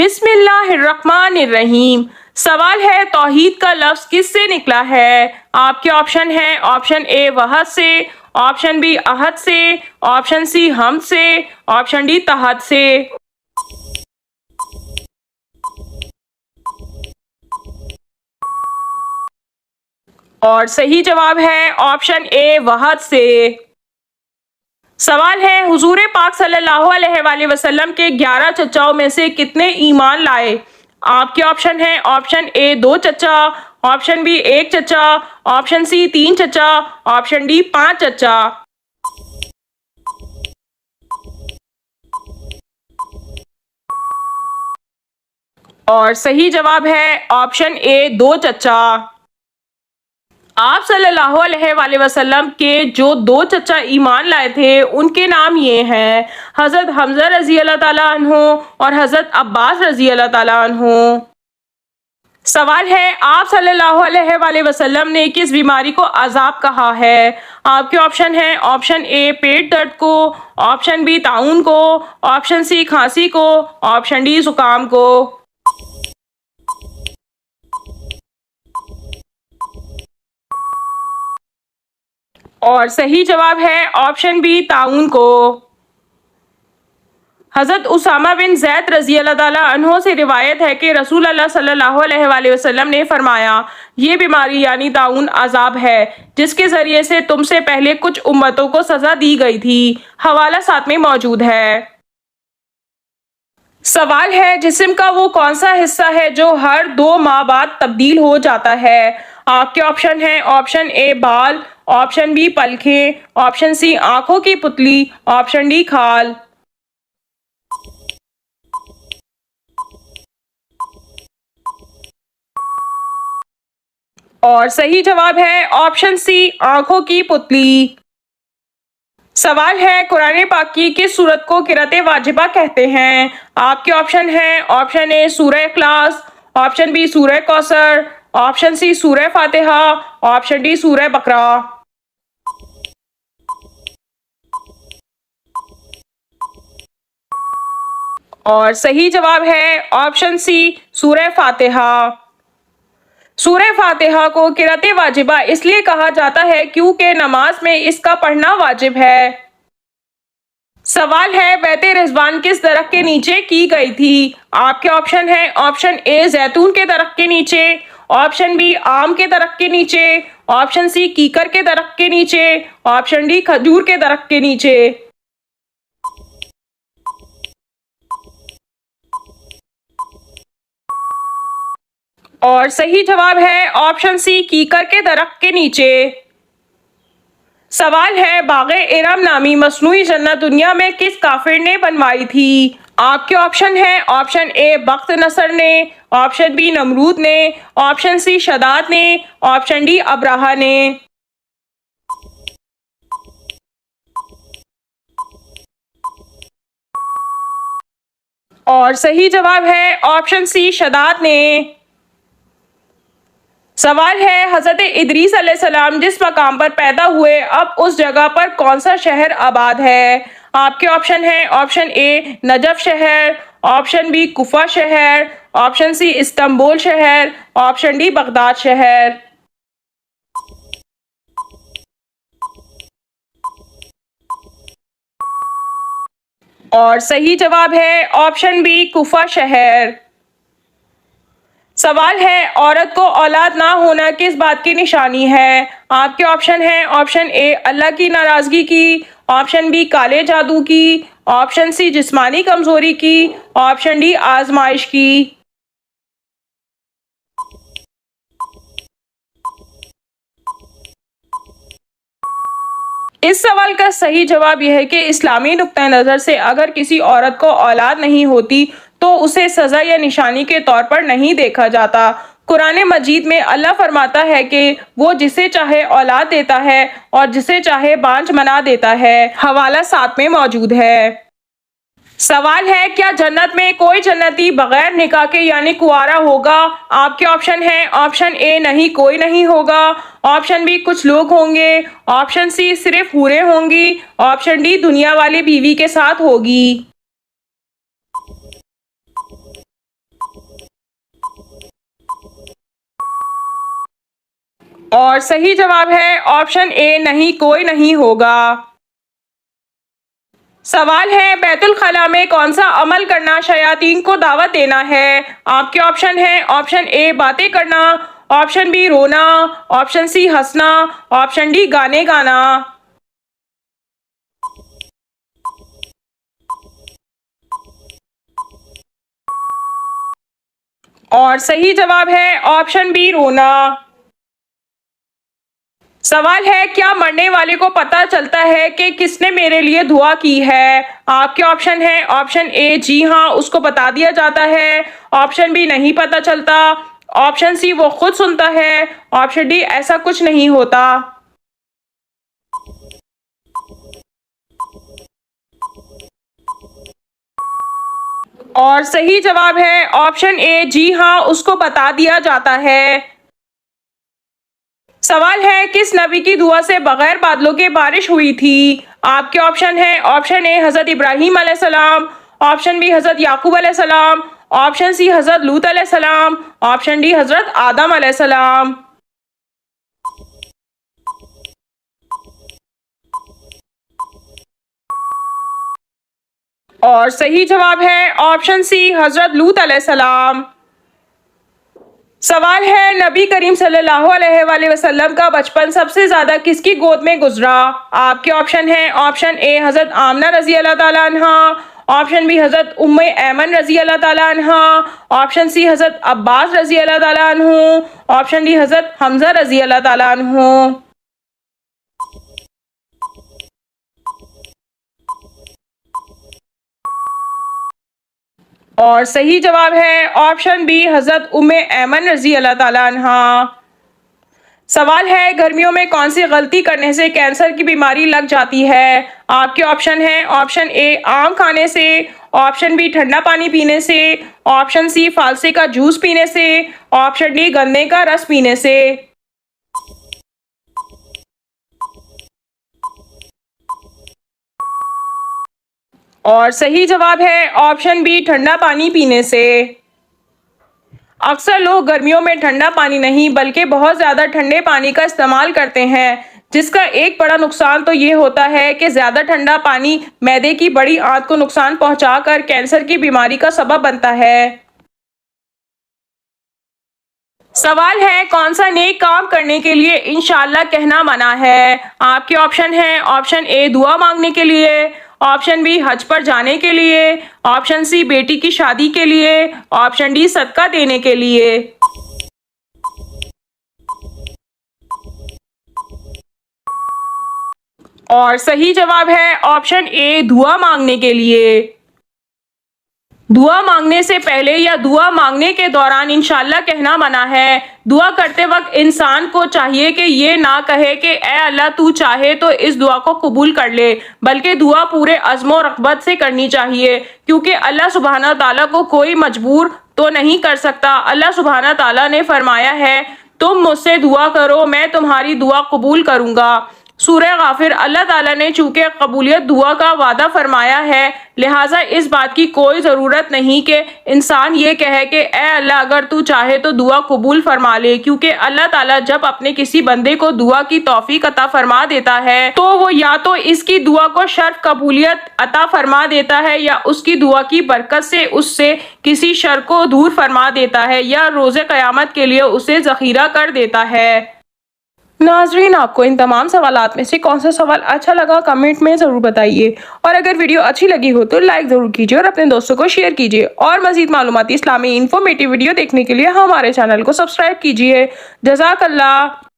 बिस्मिल्लाहिर्रहमानिर्रहीम। सवाल है तौहीद का लफ्ज किससे निकला है। आपके ऑप्शन है ऑप्शन ए वहद से, ऑप्शन बी अहद से, ऑप्शन सी हमद से, ऑप्शन डी तहद से। और सही जवाब है ऑप्शन ए वहद से। सवाल है हुजूर पाक सल्लल्लाहु अलैहि वसल्लम के 11 चचाओं में से कितने ईमान लाए। आपके ऑप्शन है ऑप्शन ए 2 चचा, ऑप्शन बी 1 चचा, ऑप्शन सी 3 चचा, ऑप्शन डी 5 चचा। और सही जवाब है ऑप्शन ए 2 चचा। आप सल्लल्लाहु अलैहि वसल्लम के जो 2 चचा ईमान लाए थे उनके नाम ये हैं, हज़रत हमज़ा रज़ी अल्लाह ताला अन्हु और हज़रत अब्बास रज़ी अल्लाह ताला अन्हु। सवाल है आप सल्लल्लाहु अलैहि वसल्लम ने किस बीमारी को अजाब कहा है। आपके ऑप्शन है ऑप्शन ए पेट दर्द को, ऑप्शन बी ताउन को, ऑप्शन सी खांसी को, ऑप्शन डी जुकाम को। और सही जवाब है ऑप्शन बी ताउन को। हज़रत उसामा बिन ज़ैद रज़ी अल्लाह ताला अन्हो से रिवायत है कि रसूल अल्लाह सल्लल्लाहु अलैहि वसल्लम ने फरमाया, ये बीमारी यानी ताउन अजाब है जिसके ज़रिए से तुमसे पहले कुछ उम्मतों को सज़ा दी गई थी। हवाला साथ में मौजूद है। सवाल है जिस्म का वो कौन सा हिस्सा है जो हर 2 माह बाद तब्दील हो जाता है। आपके ऑप्शन है ऑप्शन ए बाल, ऑप्शन बी पलखें, ऑप्शन सी आंखों की पुतली, ऑप्शन डी खाल। और सही जवाब है ऑप्शन सी आंखों की पुतली। सवाल है कुरान पाक की किस सूरत को क़िरात वाजिबा कहते हैं। आपके ऑप्शन है ऑप्शन ए सूरह इखलास, ऑप्शन बी सूरह कौसर, ऑप्शन सी सूरह फातिहा, ऑप्शन डी सूरह बकरा। और सही जवाब है ऑप्शन सी सूरह फातिहा। सूरह फातिहा को क़िरात वाजिबा इसलिए कहा जाता है क्योंकि नमाज में इसका पढ़ना वाजिब है। सवाल है बैते रिजवान किस दरख्त के नीचे की गई थी। आपके ऑप्शन है ऑप्शन ए जैतून के दरख्त के नीचे, ऑप्शन बी आम के दरख्त के नीचे, ऑप्शन सी कीकर के दरख्त के नीचे, ऑप्शन डी खजूर के दरख्त के नीचे। और सही जवाब है ऑप्शन सी कीकर के दरख्त के नीचे। सवाल है बाग़े इरम नामी मसनूई जन्नत दुनिया में किस काफिर ने बनवाई थी। आपके ऑप्शन है ऑप्शन ए बख्त नसर ने, ऑप्शन बी नमरूद ने, ऑप्शन सी शदाद ने, ऑप्शन डी अब्राहा ने। और सही जवाब है ऑप्शन सी शदाद ने। सवाल है हज़रत इदरीस अलैहिस्सलाम जिस मकाम पर पैदा हुए अब उस जगह पर कौन सा शहर आबाद है। आपके ऑप्शन है ऑप्शन ए नजफ शहर, ऑप्शन बी कुफा शहर, ऑप्शन सी इस्तांबुल शहर, ऑप्शन डी बगदाद शहर। और सही जवाब है ऑप्शन बी कुफा शहर। सवाल है औरत को औलाद ना होना किस बात की निशानी है। आपके ऑप्शन है ऑप्शन ए अल्लाह की नाराजगी की, ऑप्शन बी काले जादू की, ऑप्शन सी जिस्मानी कमजोरी की, ऑप्शन डी आजमाइश की। इस सवाल का सही जवाब यह है कि इस्लामी नुक्ता नज़र से अगर किसी औरत को औलाद नहीं होती तो उसे सज़ा या निशानी के तौर पर नहीं देखा जाता। कुरान मजीद में अल्लाह फरमाता है कि वो जिसे चाहे औलाद देता है और जिसे चाहे बांझ बना देता है। हवाला साथ में मौजूद है। सवाल है क्या जन्नत में कोई जन्नती बगैर निकाह के यानी कुआरा होगा। आपके ऑप्शन है ऑप्शन ए नहीं कोई नहीं होगा, ऑप्शन बी कुछ लोग होंगे, ऑप्शन सी सिर्फ हूरें होंगी, ऑप्शन डी दुनिया वाली बीवी के साथ होगी। और सही जवाब है ऑप्शन ए, नहीं कोई नहीं होगा। सवाल है, बैतुल खला में कौन सा अमल करना शयातीन को दावत देना है। आपके ऑप्शन है, ऑप्शन ए बातें करना, ऑप्शन बी रोना, ऑप्शन सी हंसना, ऑप्शन डी गाने गाना। और सही जवाब है ऑप्शन बी रोना। सवाल है, क्या मरने वाले को पता चलता है कि किसने मेरे लिए दुआ की है। आपके ऑप्शन है, ऑप्शन ए जी हाँ उसको बता दिया जाता है, ऑप्शन बी नहीं पता चलता, ऑप्शन सी वो खुद सुनता है, ऑप्शन डी ऐसा कुछ नहीं होता। और सही जवाब है ऑप्शन ए जी हाँ उसको बता दिया जाता है। सवाल है, किस नबी की दुआ से बगैर बादलों के बारिश हुई थी। आपके ऑप्शन है, ऑप्शन ए हजरत इब्राहीम अलैहिस्सलाम, ऑप्शन बी हजरत याकूब अलैहिस्सलाम, ऑप्शन सी हजरत लूत अलैहिस्सलाम, ऑप्शन डी हजरत आदम अलैहिस्सलाम। और सही जवाब है ऑप्शन सी हजरत लूत अलैहिस्सलाम। सवाल है, नबी करीम सल्लल्लाहु अलैहि वसल्लम का बचपन सबसे ज्यादा किसकी गोद में गुजरा। आपके ऑप्शन है, ऑप्शन ए हजरत आमना रजी अल्लाह ताला अन्हा, ऑप्शन बी हजरत उम्मे ऐमन रजी अल्लाह ताला अन्हा, ऑप्शन सी हजरत अब्बास रजी अल्लाह ताला अन्हु, ऑप्शन डी हजरत हमजा रजी अल्लाह ताला अन्हु। और सही जवाब है ऑप्शन बी हजरत उम्मे ऐमन रजी अल्लाह ताला अन्हा। सवाल है, गर्मियों में कौन सी गलती करने से कैंसर की बीमारी लग जाती है। आपके ऑप्शन है, ऑप्शन ए आम खाने से, ऑप्शन बी ठंडा पानी पीने से, ऑप्शन सी फालसे का जूस पीने से, ऑप्शन डी गन्ने का रस पीने से। और सही जवाब है ऑप्शन बी ठंडा पानी पीने से। अक्सर लोग गर्मियों में ठंडा पानी नहीं बल्कि बहुत ज़्यादा ठंडे पानी का इस्तेमाल करते हैं, जिसका एक बड़ा नुकसान तो ये होता है कि ज़्यादा ठंडा पानी मैदे की बड़ी आंत को नुकसान पहुंचाकर कैंसर की बीमारी का सबब बनता है। सवाल है, कौन सा नेक काम करने के लिए इंशाल्लाह कहना मना है। आपके ऑप्शन है, ऑप्शन ए दुआ मांगने के लिए, ऑप्शन बी हज पर जाने के लिए, ऑप्शन सी बेटी की शादी के लिए, ऑप्शन डी सदका देने के लिए। और सही जवाब है ऑप्शन ए दुआ मांगने के लिए। दुआ मांगने से पहले या दुआ मांगने के दौरान इंशाल्लाह कहना मना है। दुआ करते वक्त इंसान को चाहिए कि ये ना कहे कि ए अल्लाह तू चाहे तो इस दुआ को कबूल कर ले, बल्कि दुआ पूरे अज़्म और रग़बत से करनी चाहिए, क्योंकि अल्लाह सुब्हाना ताला को कोई मजबूर तो नहीं कर सकता। अल्लाह सुब्हाना ताला ने फरमाया है, तुम मुझसे दुआ करो मैं तुम्हारी दुआ कबूल करूँगा। सूरह गाफिर। अल्लाह ताला ने चूंकि कबूलियत दुआ का वादा फरमाया है, लिहाजा इस बात की कोई ज़रूरत नहीं कि इंसान ये कहे कि ए अल्लाह अगर तू चाहे तो दुआ कबूल फरमा ले, क्योंकि अल्लाह ताला जब अपने किसी बंदे को दुआ की तौफीक अता फरमा देता है तो वो या तो इसकी दुआ को शर्फ कबूलियत अता फरमा देता है या उसकी दुआ की बरकत से उससे किसी शर को दूर फरमा देता है या रोज़े क़यामत के लिए उसे ज़ख़ीरा कर देता है। नाजरीन, आपको इन तमाम सवालात में से कौन सा सवाल अच्छा लगा कमेंट में ज़रूर बताइए, और अगर वीडियो अच्छी लगी हो तो लाइक ज़रूर कीजिए और अपने दोस्तों को शेयर कीजिए, और मज़ीद मालूमाती इस्लामी इन्फॉर्मेटिव वीडियो देखने के लिए हमारे चैनल को सब्सक्राइब कीजिए। जज़ाकल्लाह।